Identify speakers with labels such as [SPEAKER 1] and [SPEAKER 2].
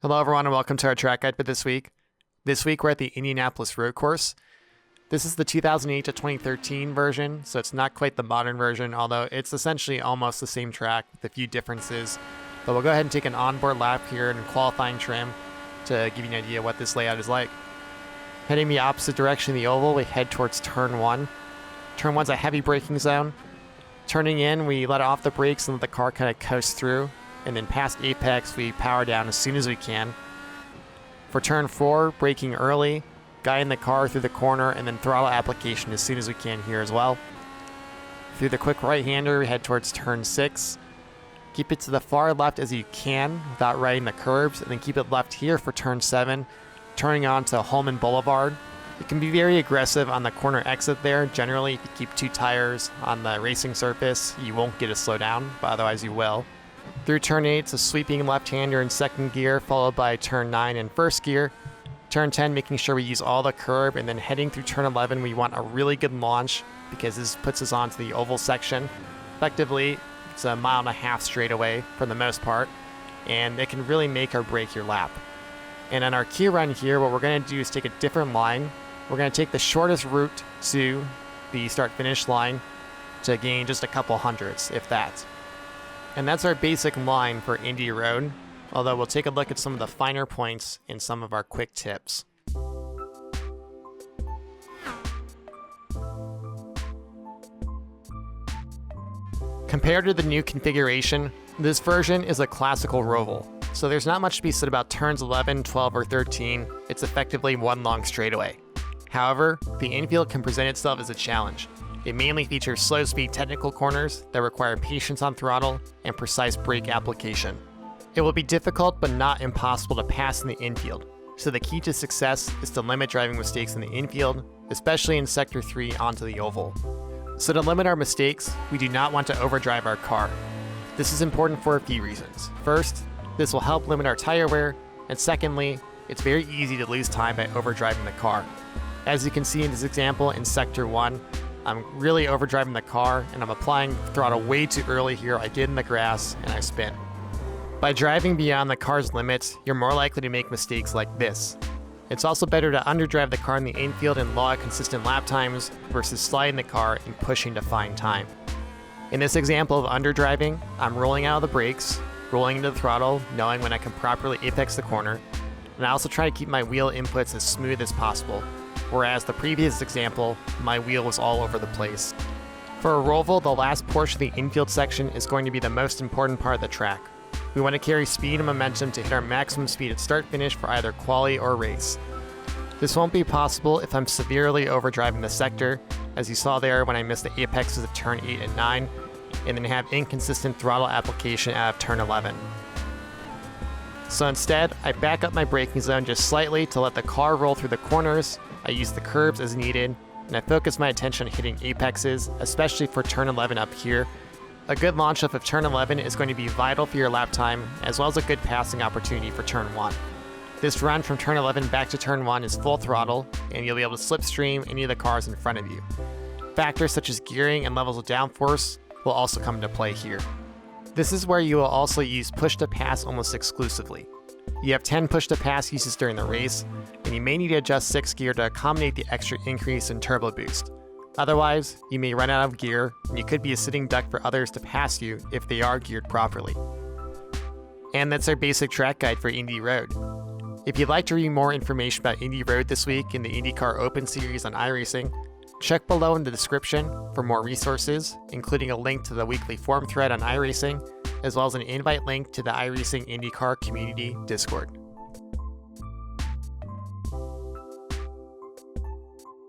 [SPEAKER 1] Hello everyone and welcome to our track guide for this week. This week we're at the Indianapolis road course. This is the 2008 to 2013 version, so it's not quite the modern version, although it's essentially almost the same track with a few differences. But we'll go ahead and take an onboard lap here in qualifying trim to give you an idea what this layout is like. Heading the opposite direction of the oval, we head towards turn 1. Turn 1's a heavy braking zone. Turning in, we let off the brakes and let the car kind of coast through. And then past apex, we power down as soon as we can. For turn 4, braking early, guiding the car through the corner, and then throttle application as soon as we can here as well. Through the quick right-hander, we head towards turn 6. Keep it to the far left as you can without riding the curbs, and then keep it left here for turn 7, turning on to Holman Boulevard. It can be very aggressive on the corner exit there. Generally, if you keep 2 tires on the racing surface, you won't get a slowdown, but otherwise you will. Through turn 8, it's a sweeping left-hander in second gear, followed by turn 9 in first gear. Turn 10, making sure we use all the curb, and then heading through turn 11, we want a really good launch because this puts us onto the oval section. Effectively, it's a 1.5 miles straightaway for the most part, and it can really make or break your lap. And on our key run here, what we're going to do is take a different line. We're going to take the shortest route to the start-finish line to gain just a couple hundredths, if that. And that's our basic line for Indy Road, although we'll take a look at some of the finer points in some of our quick tips. Compared to the new configuration, this version is a classical roval, so there's not much to be said about turns 11, 12, or 13. It's effectively one long straightaway. However, the infield can present itself as a challenge. It mainly features slow-speed technical corners that require patience on throttle and precise brake application. It will be difficult but not impossible to pass in the infield, so the key to success is to limit driving mistakes in the infield, especially in Sector 3 onto the oval. So to limit our mistakes, we do not want to overdrive our car. This is important for a few reasons. First, this will help limit our tire wear, and secondly, it's very easy to lose time by overdriving the car. As you can see in this example in Sector 1, I'm really overdriving the car and I'm applying throttle way too early here. I get in the grass and I spin. By driving beyond the car's limits, you're more likely to make mistakes like this. It's also better to underdrive the car in the infield and log consistent lap times versus sliding the car and pushing to find time. In this example of underdriving, I'm rolling out of the brakes, rolling into the throttle, knowing when I can properly apex the corner, and I also try to keep my wheel inputs as smooth as possible. Whereas the previous example, my wheel was all over the place. For a roval, the last portion of the infield section is going to be the most important part of the track. We want to carry speed and momentum to hit our maximum speed at start-finish for either quali or race. This won't be possible if I'm severely overdriving the sector, as you saw there when I missed the apexes of turn 8 and 9, and then have inconsistent throttle application out of turn 11. So instead, I back up my braking zone just slightly to let the car roll through the corners. I use the curbs as needed, and I focus my attention on hitting apexes, especially for turn 11 up here. A good launch off of turn 11 is going to be vital for your lap time, as well as a good passing opportunity for turn 1. This run from turn 11 back to turn 1 is full throttle, and you'll be able to slipstream any of the cars in front of you. Factors such as gearing and levels of downforce will also come into play here. This is where you will also use push to pass almost exclusively. You have 10 push to pass uses during the race, and you may need to adjust 6th gear to accommodate the extra increase in turbo boost. Otherwise, you may run out of gear, and you could be a sitting duck for others to pass you if they are geared properly. And that's our basic track guide for Indy Road. If you'd like to read more information about Indy Road this week in the IndyCar Open series on iRacing, check below in the description for more resources, including a link to the weekly forum thread on iRacing, as well as an invite link to the iRacing Indycar community Discord.